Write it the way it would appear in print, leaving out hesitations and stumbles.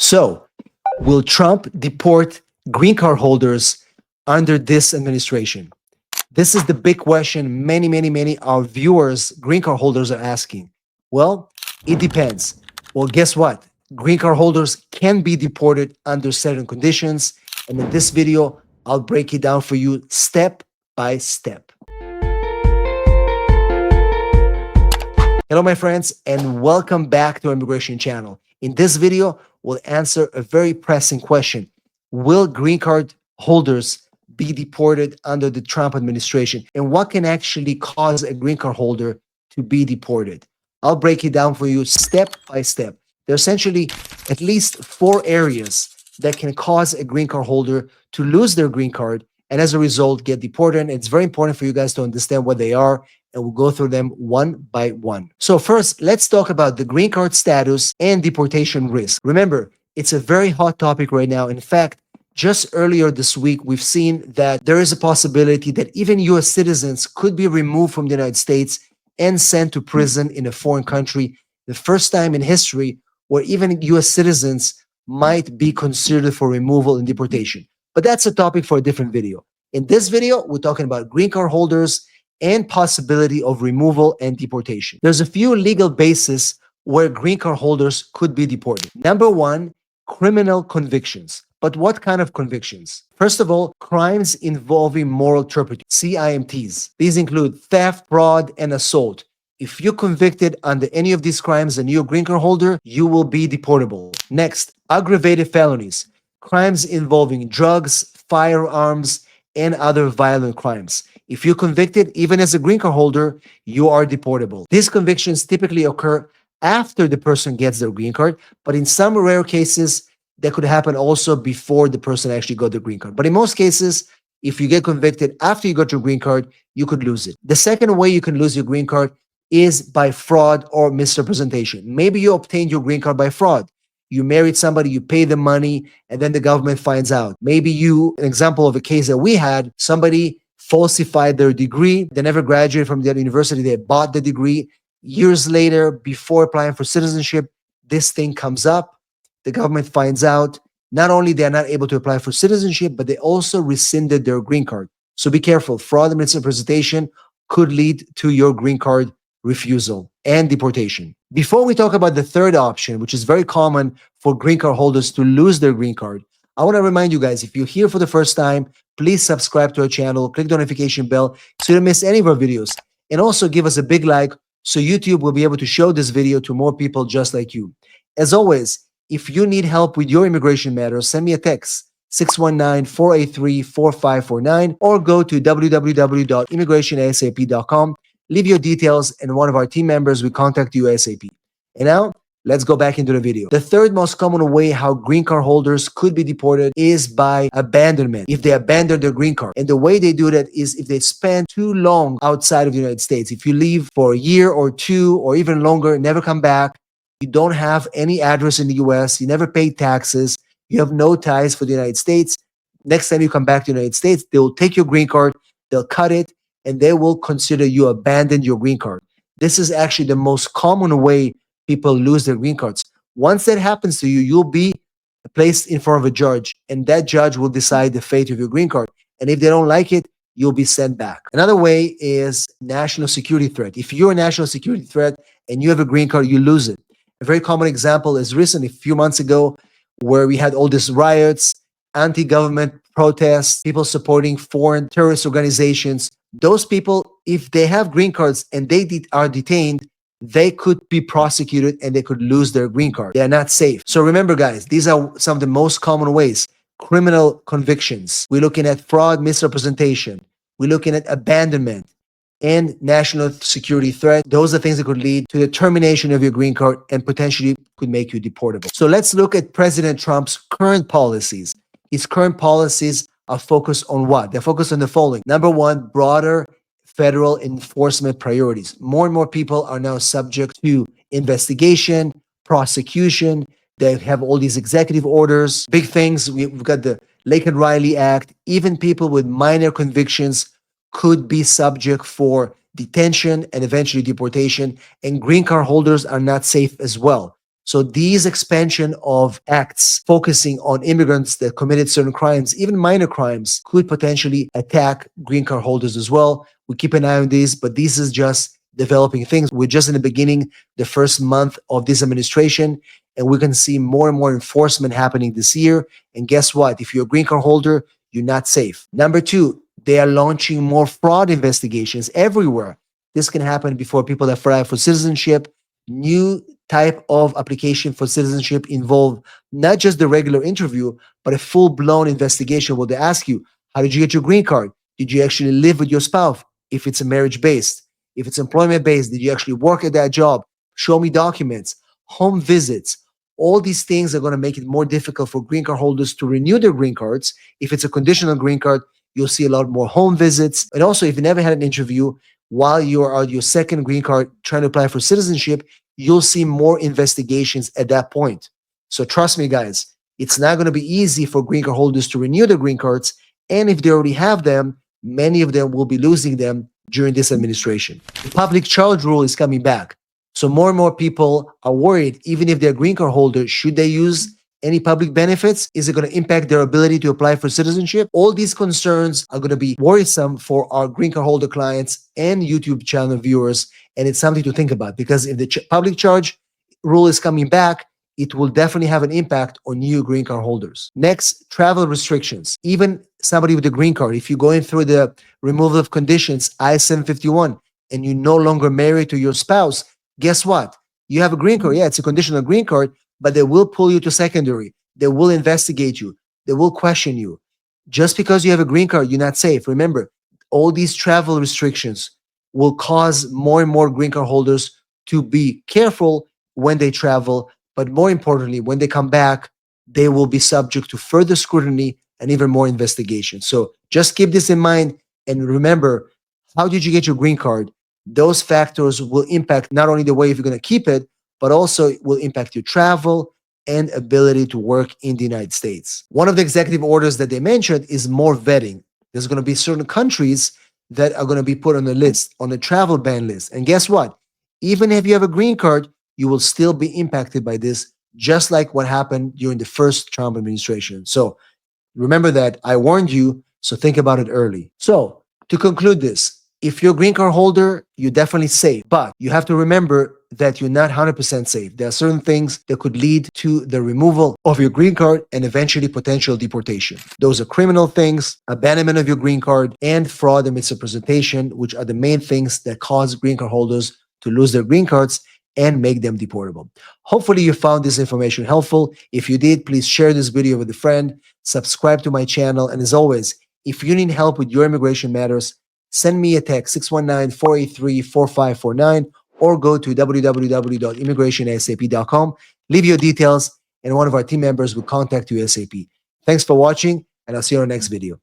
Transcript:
So, will Trump deport green card holders under this administration? This is the big question many our viewers, green card holders, are asking. Well, it depends. Well, guess what? Green card holders can be deported under certain conditions. And in this video, I'll break it down for you step by step. Hello, my friends, and welcome back to our immigration channel. In this video, we'll answer a very pressing question. Will green card holders be deported under the Trump administration? And what can actually cause a green card holder to be deported? I'll break it down for you step by step. There are essentially at least 4 areas that can cause a green card holder to lose their green card and as a result get deported. And it's very important for you guys to understand what they are, and we'll go through them one by one. So first, let's talk about the green card status and deportation risk. Remember, it's a very hot topic right now. In fact, just earlier this week, we've seen that there is a possibility that even US citizens could be removed from the United States and sent to prison in a foreign country. The first time in history where even US citizens might be considered for removal and deportation. But that's a topic for a different video. In this video, we're talking about green card holders and possibility of removal and deportation. There's a few legal bases where green card holders could be deported. Number 1, criminal convictions. But what kind of convictions? First of all, crimes involving moral turpitude, CIMTs. These include theft, fraud, and assault. If you're convicted under any of these crimes and you're a green card holder, you will be deportable. Next, aggravated felonies. Crimes involving drugs, firearms, and other violent crimes. If you're convicted, even as a green card holder, you are deportable. These convictions typically occur after the person gets their green card, but in some rare cases, that could happen also before the person actually got the green card. But in most cases, if you get convicted after you got your green card, you could lose it. The second way you can lose your green card is by fraud or misrepresentation. Maybe you obtained your green card by fraud. You married somebody, you pay the money, and then the government finds out. Maybe an example of a case that we had, somebody falsified their degree. They never graduated from the university. They bought the degree. Years later, before applying for citizenship, this thing comes up. The government finds out. Not only they're not able to apply for citizenship, but they also rescinded their green card. So be careful. Fraud and misrepresentation could lead to your green card refusal and deportation. Before we talk about the third option, which is very common for green card holders to lose their green card, I want to remind you guys, if you're here for the first time, please subscribe to our channel, click the notification bell so you don't miss any of our videos. And also give us a big like so YouTube will be able to show this video to more people just like you. As always, if you need help with your immigration matters, send me a text, 619-483-4549, or go to www.immigrationasap.com. Leave your details and one of our team members will contact you ASAP. And now, let's go back into the video. The third most common way how green card holders could be deported is by abandonment, if they abandon their green card. And the way they do that is if they spend too long outside of the United States. If you leave for a year or 2 or even longer, never come back, you don't have any address in the US, you never paid taxes, you have no ties for the United States. Next time you come back to the United States, they will take your green card, they'll cut it, and they will consider you abandoned your green card. This is actually the most common way people lose their green cards. Once that happens to you, you'll be placed in front of a judge, and that judge will decide the fate of your green card. And if they don't like it, you'll be sent back. Another way is national security threat. If you're a national security threat and you have a green card, you lose it. A very common example is recently, a few months ago, where we had all these riots, anti-government protests, people supporting foreign terrorist organizations. Those people, if they have green cards and they are detained, they could be prosecuted and they could lose their green card. They are not safe. So remember, guys, these are some of the most common ways. Criminal convictions. We're looking at fraud, misrepresentation. We're looking at abandonment and national security threat. Those are things that could lead to the termination of your green card and potentially could make you deportable. So let's look at President Trump's current policies. His current policies are focused on what? They're focused on the following. Number 1, broader federal enforcement priorities. More and more people are now subject to investigation, prosecution. They have all these executive orders, big things. We've got the Lake and Riley Act. Even people with minor convictions could be subject for detention and eventually deportation. And green card holders are not safe as well. So these expansion of acts focusing on immigrants that committed certain crimes, even minor crimes, could potentially attack green card holders as well. We keep an eye on these, but this is just developing things. We're just in the beginning, the first month of this administration, and we're going to see more and more enforcement happening this year. And guess what? If you're a green card holder, you're not safe. Number two, they are launching more fraud investigations everywhere. This can happen before people apply for citizenship. New type of application for citizenship involve not just the regular interview, but a full-blown investigation where they ask you, how did you get your green card? Did you actually live with your spouse? If it's a marriage-based, if it's employment-based, did you actually work at that job? Show me documents, home visits. All these things are going to make it more difficult for green card holders to renew their green cards. If it's a conditional green card, you'll see a lot more home visits. And also, if you never had an interview while you are on your second green card trying to apply for citizenship, you'll see more investigations at that point. So trust me, guys, it's not going to be easy for green card holders to renew their green cards. And if they already have them, many of them will be losing them during this administration. The public charge rule is coming back. So more and more people are worried, even if they're green card holders, should they use any public benefits? Is it going to impact their ability to apply for citizenship? All these concerns are going to be worrisome for our green card holder clients and YouTube channel viewers. And it's something to think about, because if the public charge rule is coming back, it will definitely have an impact on new green card holders. Next, travel restrictions. Even somebody with a green card, if you're going through the removal of conditions, I-751, and you're no longer married to your spouse, guess what? You have a green card. Yeah, it's a conditional green card, but they will pull you to secondary. They will investigate you. They will question you. Just because you have a green card, you're not safe. Remember, all these travel restrictions will cause more and more green card holders to be careful when they travel. But more importantly, when they come back, they will be subject to further scrutiny and even more investigation. So just keep this in mind. And remember, how did you get your green card? Those factors will impact not only the way if you're going to keep it, but also it will impact your travel and ability to work in the United States. One of the executive orders that they mentioned is more vetting. There's going to be certain countries that are going to be put on the list, on the travel ban list. And guess what? Even if you have a green card, you will still be impacted by this, just like what happened during the first Trump administration. So remember that I warned you, so think about it early. So to conclude this, if you're a green card holder, you're definitely safe, but you have to remember that you're not 100% safe. There are certain things that could lead to the removal of your green card and eventually potential deportation. Those are criminal things, abandonment of your green card, and fraud and misrepresentation, which are the main things that cause green card holders to lose their green cards and make them deportable. Hopefully you found this information helpful. If you did, please share this video with a friend, subscribe to my channel, and as always, if you need help with your immigration matters, send me a text 619-483-4549 or go to www.immigrationasap.com. Leave your details and one of our team members will contact you ASAP. Thanks for watching, and I'll see you on the next video.